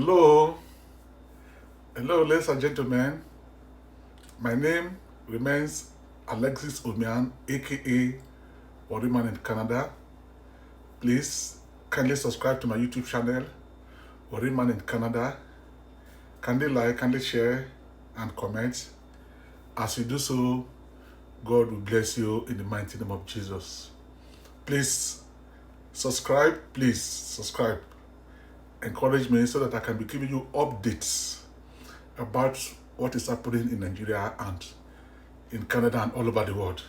Hello, hello, ladies and gentlemen. My name remains Alexis Omian, aka Wariman in Canada. Please kindly subscribe to my YouTube channel, Wariman in Canada. Kindly like, kindly share, and comment. As you do so, God will bless you in the mighty name of Jesus. Please subscribe. Please subscribe. Encourage me so that I can be giving you updates about what is happening in Nigeria and in Canada and all over the world.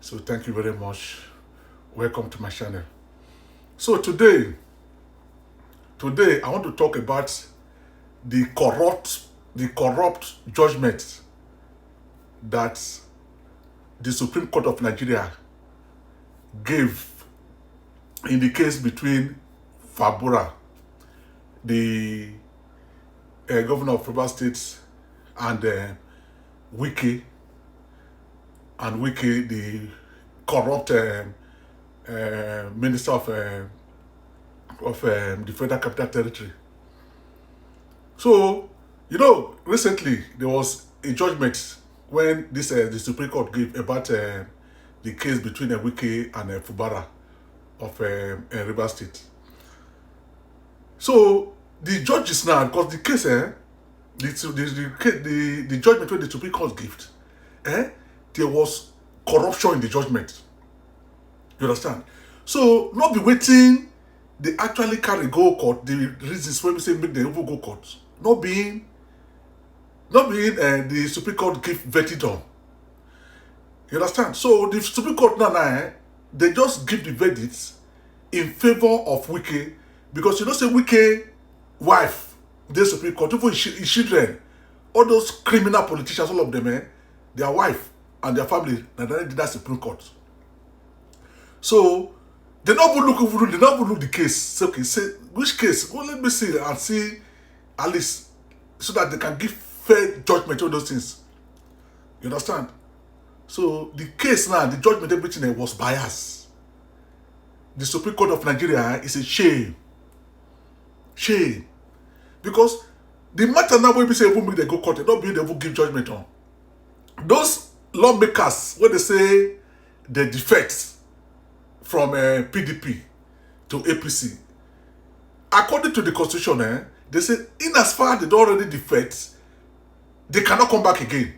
So thank you very much. Welcome to my channel. So today I want to talk about the corrupt judgment that the Supreme Court of Nigeria gave in the case between Fubara, the governor of Fubara State, and Wike, the corrupt minister of the Federal Capital Territory. So, recently there was a judgment when the Supreme Court gave about the case between Wike and Fubara of River State. So the judges now, because the case, the judgment when the Supreme Court gave, there was corruption in the judgment. You understand? So not be waiting, they actually carry go court. The reasons when we say make the even go court, not being the Supreme Court give verdict on. You understand? So the Supreme Court now, they just give the verdict in favor of Wike, because say Wike wife, the Supreme Court, even his children, all those criminal politicians, all of them, their wife and their family, did that Supreme Court. So they not even look the case. Say, okay, say which case? Well, let me see and see at least so that they can give fair judgment on those things. You understand? So the case now, the judgment, everything was biased. The Supreme Court of Nigeria is a shame. Shame. Because the matter now when we say even make they go court, they don't be able to give judgment on. Those lawmakers, when they say the defects from PDP to APC, according to the constitution, they say in as far as they don't already defect, they cannot come back again.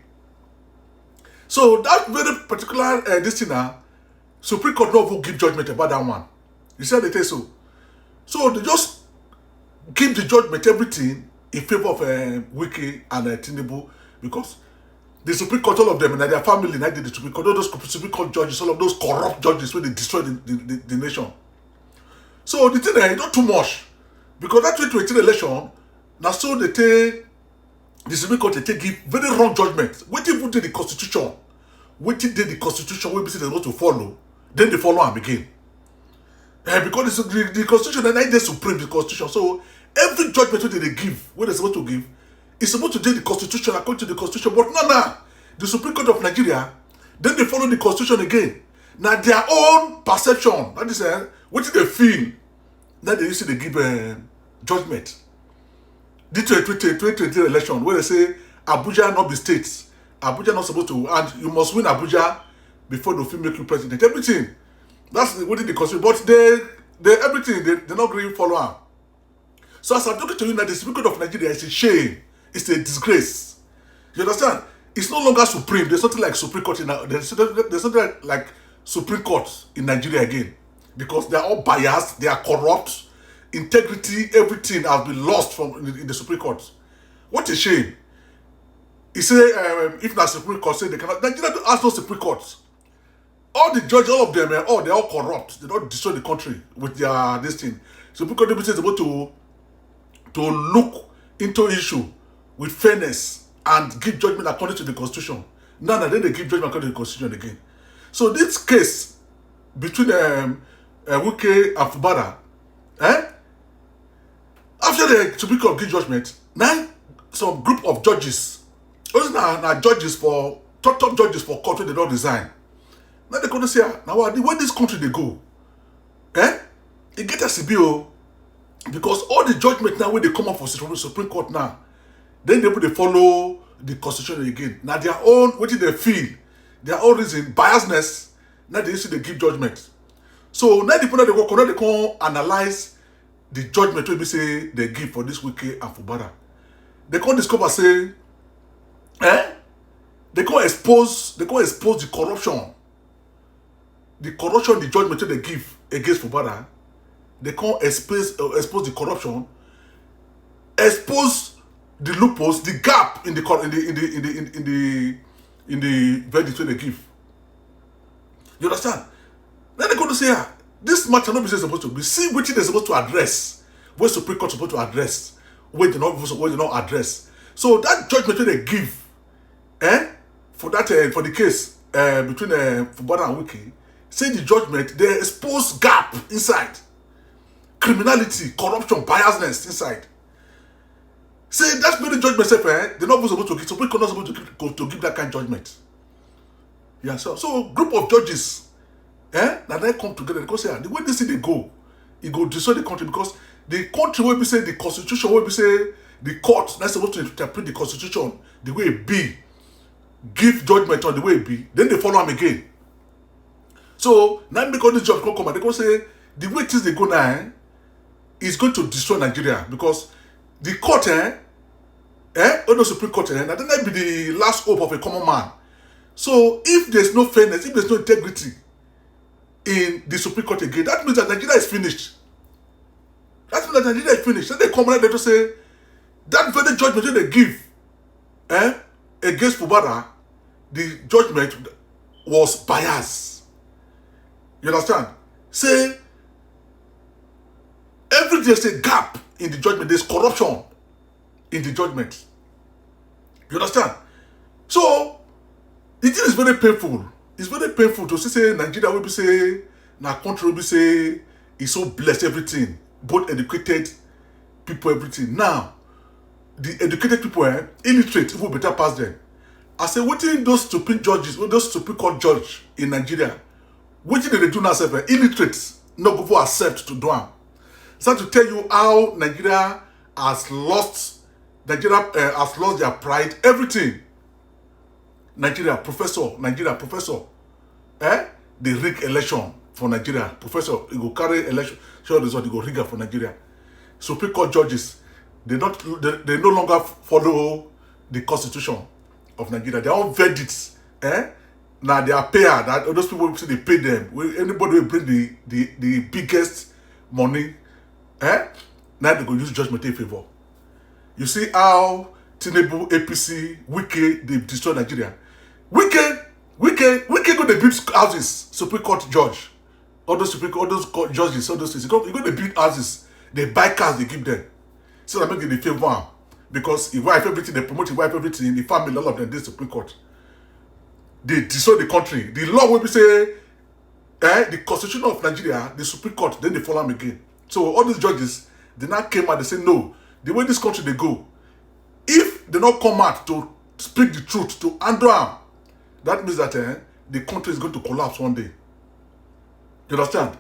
So that very particular this thing now, Supreme Court don't even give judgment about that one. You see how they say so? So they just give the judgment everything in favor of Wike and Tinubu, because the Supreme Court, all of them, and their family, and the Supreme Court, all those Supreme Court judges, all of those corrupt judges, when they destroy the nation. So the thing is not too much, because that 2018 election, now so they take the Supreme Court, they give very wrong judgment. Waiting for the constitution, when they say they're supposed to follow, then they follow them again. Because the constitution, and they supreme the constitution. So every judgment that they give, what they're supposed to give, is supposed to do the constitution according to the constitution. But no, the Supreme Court of Nigeria, then they follow the constitution again. Now their own perception, that is what they feel, that they used to give judgment. The 2020 election, where they say Abuja not be states, Abuja not supposed to, and you must win Abuja before the film make you president. Everything. That's what they consider. But they not really follow am. So as I'm talking to you now, the Supreme Court of Nigeria is a shame. It's a disgrace. You understand? It's no longer supreme. There's something like Supreme Court there's something like Supreme Court in Nigeria again. Because they are all biased, they are corrupt, integrity, everything has been lost in the Supreme Court. What a shame. He say if the Supreme Court say they cannot, Nigeria has no Supreme Court. All the judges, all of them, they're all corrupt. They don't destroy the country with their this thing. Supreme Court is able to look into issue with fairness and give judgment according to the constitution. Now then they give judgment according to the constitution again. So this case between Wike and Fubara, after the Supreme Court give judgment, now some group of judges, those are judges for top judges for court when they don't resign. Now they couldn't say, now where this country they go? It get a CBO. Because all the judgment now when they come up for Supreme Court now, then they follow the constitution again. Now their own, what did they feel? Their own reason, biasness, now they see they give judgment. So now the people they can analyze the judgment when we say they give for this Wike and Fubara. They can't discover say, they can't expose the corruption. The corruption, the judgment they give against Fubara, they can't expose the corruption, expose the loopholes, the gap in the verdict they give. You understand? Then they go to say, this matter not be supposed to be. See which they're supposed to address, what Supreme Court supposed to address, what they not address. So that judgment they give, for the case between Fubara and Wike, say the judgment they expose gap inside, criminality, corruption, biasness inside. Say that's made the judgment say, they're not supposed to give. Supreme Court not supposed to give that kind of judgment. Yeah, so group of judges, now they come together because the way they see they go, it go destroy the country because the country will be say the constitution will be say the court that's supposed to interpret the constitution the way it be, give judgment on the way it be, then they follow them again. So now because this judge come and they go say the way things they go now is going to destroy Nigeria because the court, all the Supreme Court, now then that be the last hope of a common man. So if there's no fairness, if there's no integrity in the Supreme Court again, that means that Nigeria is finished. That means that Nigeria is finished. Then they come out and they say that very judgment they give against Fubara, the judgment was biased. You understand? Say every there's a gap in the judgment, there's corruption in the judgment. You understand? So the thing is very painful. It's very painful to say Nigeria will be say, na country will be say, it's so blessed everything, both educated people, everything. Now, the educated people, illiterate, even better pass them. I say, what in those stupid judges, those Supreme Court judge in Nigeria, what did they do now? Illiterate, not go for accept to do them. So to tell you how Nigeria has lost their pride, everything. Nigeria professor, they rig election for Nigeria. Professor, he go carry election, show result, he go rig for Nigeria. Supreme Court judges, they no longer follow the constitution of Nigeria. Their own verdicts, now they are payer, that those people say they pay them. Anybody will bring the biggest money, now they go use judgment in favor. You see how Tinubu, APC, Wike, they destroy Nigeria. Wike go they build houses, Supreme Court judge. All those court judges, all those things. You go they build houses, they buy cars, they give them. So that make it favor because he wife everything, they promote his wife everything, the family, all of them, this Supreme Court. They destroy the country. The law will be say, the constitution of Nigeria, the Supreme Court, then they follow them again. So all these judges, they now came out, they say, no, the way this country they go, if they not come out to speak the truth, to handle them, that means that the country is going to collapse one day. You understand?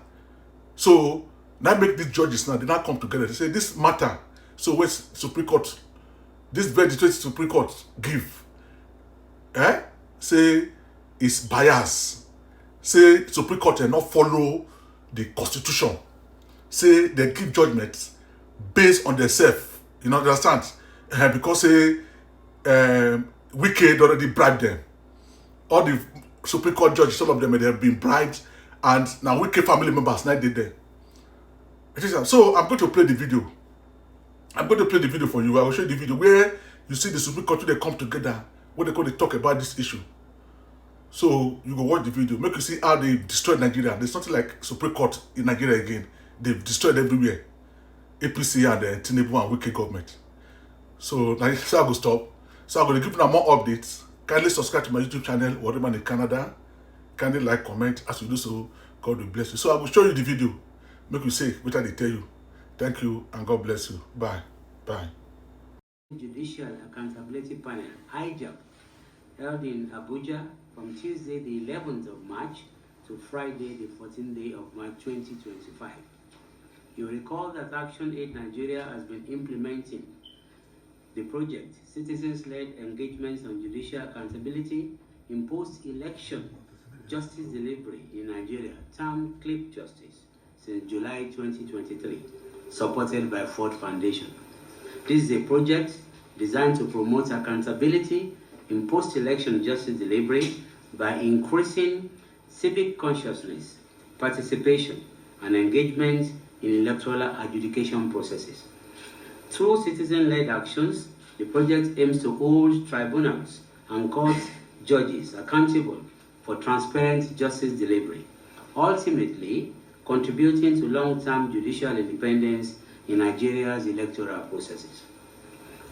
So now make these judges now, they now come together. They say this matter. So where's Supreme Court? This verdict Supreme Court give. Say it's bias. Say Supreme Court not follow the constitution. Say they give judgment based on themselves. You know, understand? Because say Wike already bribed them. All the Supreme Court judges, some of them they have been bribed, and now Wike family members now did there. So I'm going to play the video. I'm going to play the video for you. I will show you the video where you see the Supreme Court they come together, where they talk about this issue. So you go watch the video, make you see how they destroyed Nigeria. There's nothing like Supreme Court in Nigeria again. They've destroyed everywhere. APC and Tinubu and Wike government. So now so I go stop. So I'm going to give you more updates. Kindly subscribe to my YouTube channel, whatever in Canada. Kindly like, comment. As you do so, God will bless you. So I will show you the video. Make you say what they tell you. Thank you and God bless you. Bye. Bye. Judicial Accountability Panel, HIJAP, held in Abuja from Tuesday the 11th of March to Friday the 14th day of March 2025. You recall that Action Aid Nigeria has been implementing the project Citizens-Led Engagements on Judicial Accountability in Post-Election Justice Delivery in Nigeria, termed CLIP Justice, since July 2023, supported by Ford Foundation. This is a project designed to promote accountability in post-election justice delivery by increasing civic consciousness, participation, and engagement in electoral adjudication processes. Through citizen-led actions, the project aims to hold tribunals and court judges accountable for transparent justice delivery, ultimately contributing to long-term judicial independence in Nigeria's electoral processes.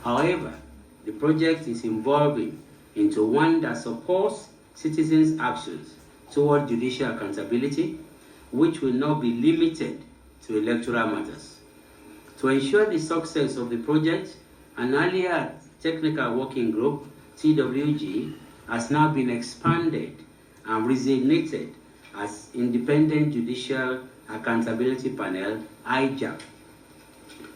However, the project is evolving into one that supports citizens' actions toward judicial accountability, which will not be limited to electoral matters. To ensure the success of the project, an earlier technical working group, TWG, has now been expanded and resignated as Independent Judicial Accountability Panel, IJAP.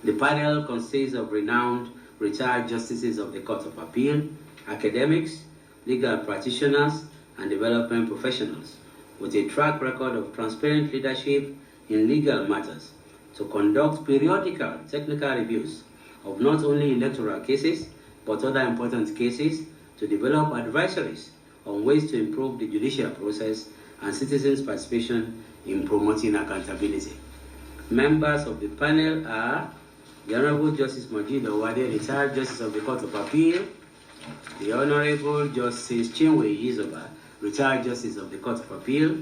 The panel consists of renowned retired justices of the Court of Appeal, academics, legal practitioners, and development professionals, with a track record of transparent leadership in legal matters, to conduct periodical technical reviews of not only electoral cases, but other important cases, to develop advisories on ways to improve the judicial process and citizens' participation in promoting accountability. Members of the panel are the Honorable Justice Majid Owade, retired Justice of the Court of Appeal, the Honorable Justice Chinwe Izoba, retired Justice of the Court of Appeal,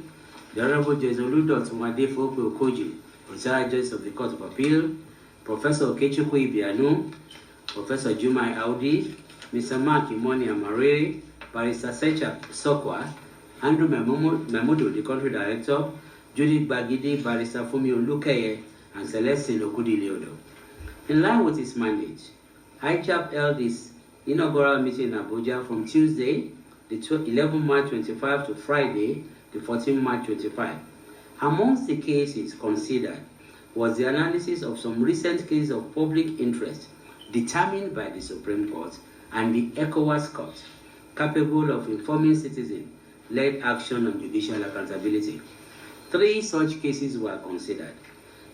the Honorable Justice Oludot Mwadefope Okoji, retired Justice of the Court of Appeal, Professor Okechukwu Ibianu, Professor Jumai Audi, Mr. Mark Imoni Amarere, Barrister Secha Sokwa, Andrew Memudu, the Country Director, Judith Bagidi, Barrister Fumi Olukeye, and Celestine Okudi Leodo. In line with his mandate, IJAP held its inaugural meeting in Abuja from Tuesday, the 11th March 25 to Friday, the 14th March 25. Amongst the cases considered was the analysis of some recent cases of public interest determined by the Supreme Court and the ECOWAS Court, capable of informing citizen-led action on judicial accountability. 3 such cases were considered.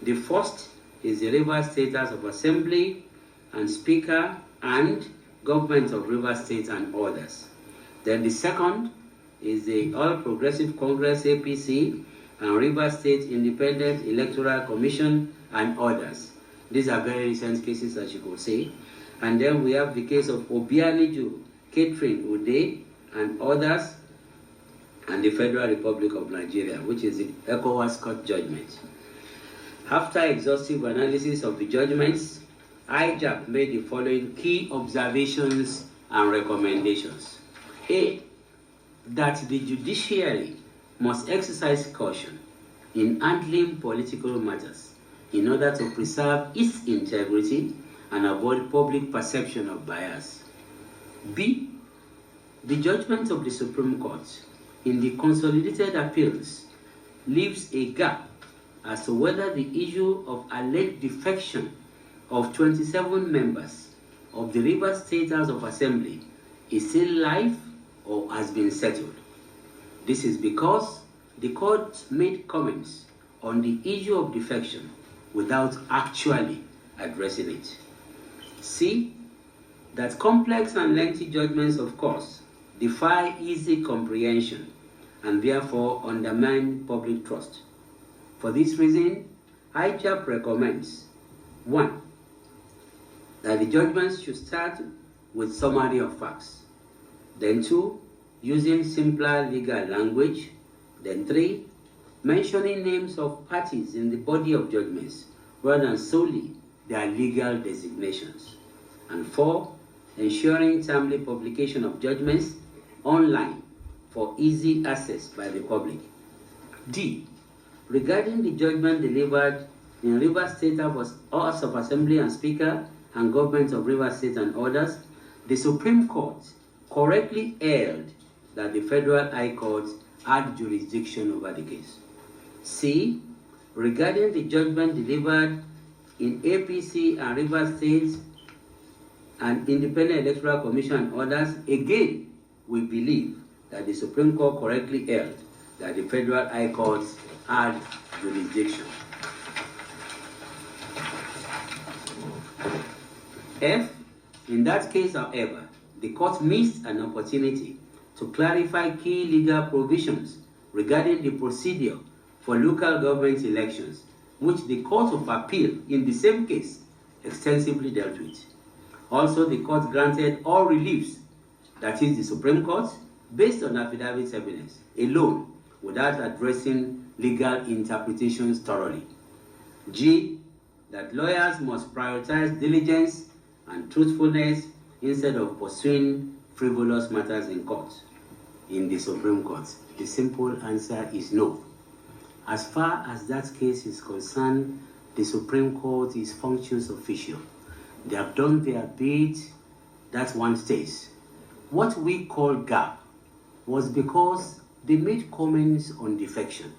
The first is the Rivers State House of Assembly and Speaker and Government of Rivers State and others. Then the second is the All Progressive Congress APC and Rivers State Independent Electoral Commission and others. These are very recent cases, as you could see. And then we have the case of Obianiju, Catherine Ude, and others, and the Federal Republic of Nigeria, which is the ECOWAS Court judgment. After exhaustive analysis of the judgments, IJAP made the following key observations and recommendations. A, that the judiciary must exercise caution in handling political matters in order to preserve its integrity and avoid public perception of bias. B, the judgment of the Supreme Court in the consolidated appeals leaves a gap as to whether the issue of alleged defection of 27 members of the Rivers State House of Assembly is still live or has been settled. This is because the court made comments on the issue of defection without actually addressing it. C, that complex and lengthy judgments, of course, defy easy comprehension and therefore undermine public trust. For this reason, IJAP recommends 1, that the judgments should start with summary of facts. Then 2, using simpler legal language. Then 3, mentioning names of parties in the body of judgments rather than solely their legal designations. And 4, ensuring timely publication of judgments online for easy access by the public. D, regarding the judgment delivered in Rivers State House of Assembly and Speaker and Government of Rivers State and others, the Supreme Court correctly held that the Federal High Court had jurisdiction over the case. C, regarding the judgment delivered in APC and Rivers States and Independent Electoral Commission and others, again, we believe that the Supreme Court correctly held that the Federal High Courts had jurisdiction. F, in that case, however, the court missed an opportunity to clarify key legal provisions regarding the procedure for local government elections, which the Court of Appeal in the same case extensively dealt with. Also, the court granted all reliefs, that is the Supreme Court, based on affidavit evidence alone, without addressing legal interpretations thoroughly. G, that lawyers must prioritize diligence and truthfulness instead of pursuing frivolous matters in court, in the Supreme Court. The simple answer is no. As far as that case is concerned, the Supreme Court is functions official. They have done their bit, that one stays. What we call gap was because they made comments on defection,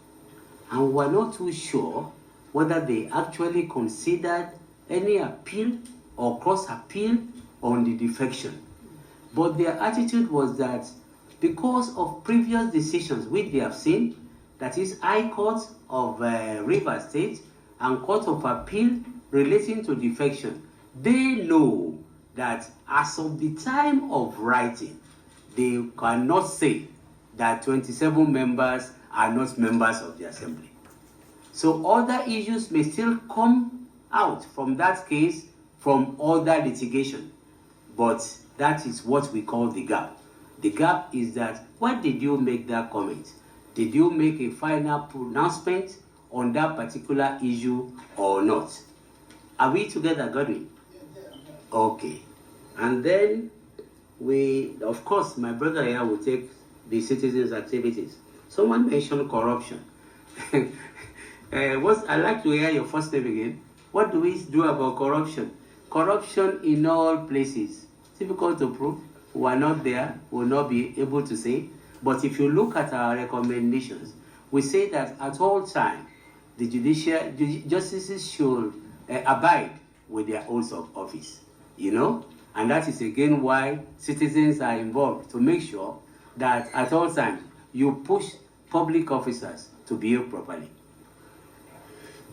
and we're not too sure whether they actually considered any appeal or cross-appeal on the defection. But their attitude was that because of previous decisions which they have seen, that is High Court of Rivers State and Court of Appeal relating to defection, they know that as of the time of writing, they cannot say that 27 members are not members of the assembly. So other issues may still come out from that case from other litigation, but that is what we call the gap. The gap is that, when did you make that comment? Did you make a final pronouncement on that particular issue or not? Are we together, Godwin? Okay. And then of course, my brother here will take the citizens' activities. Someone mentioned corruption. I'd like to hear your first name again. What do we do about corruption? Corruption in all places. Difficult to prove. We are not there. We will not be able to say. But if you look at our recommendations, we say that at all times, the justices should abide with their oaths of office. And that is again why citizens are involved, to make sure that at all times you push public officers to behave properly.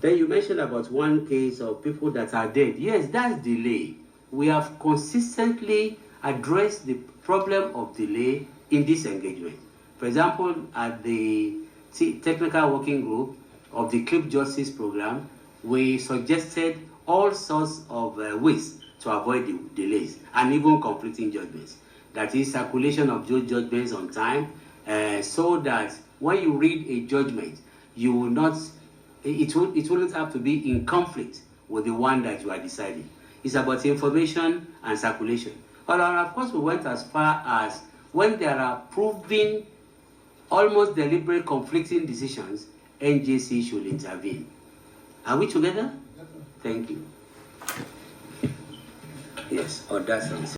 Then you mentioned about one case of people that are dead. Yes, that's delay. We have consistently addressed the problem of delay in this engagement. For example, at the technical working group of the Clip Justice Program, we suggested all sorts of ways to avoid the delays and even conflicting judgments. That is, circulation of those judgments on time, so that when you read a judgment, you will not, it wouldn't have to be in conflict with the one that you are deciding. It's about information and circulation. But of course, we went as far as when there are proven almost deliberate conflicting decisions, NJC should intervene. Are we together? Thank you. Yes, or that's answer.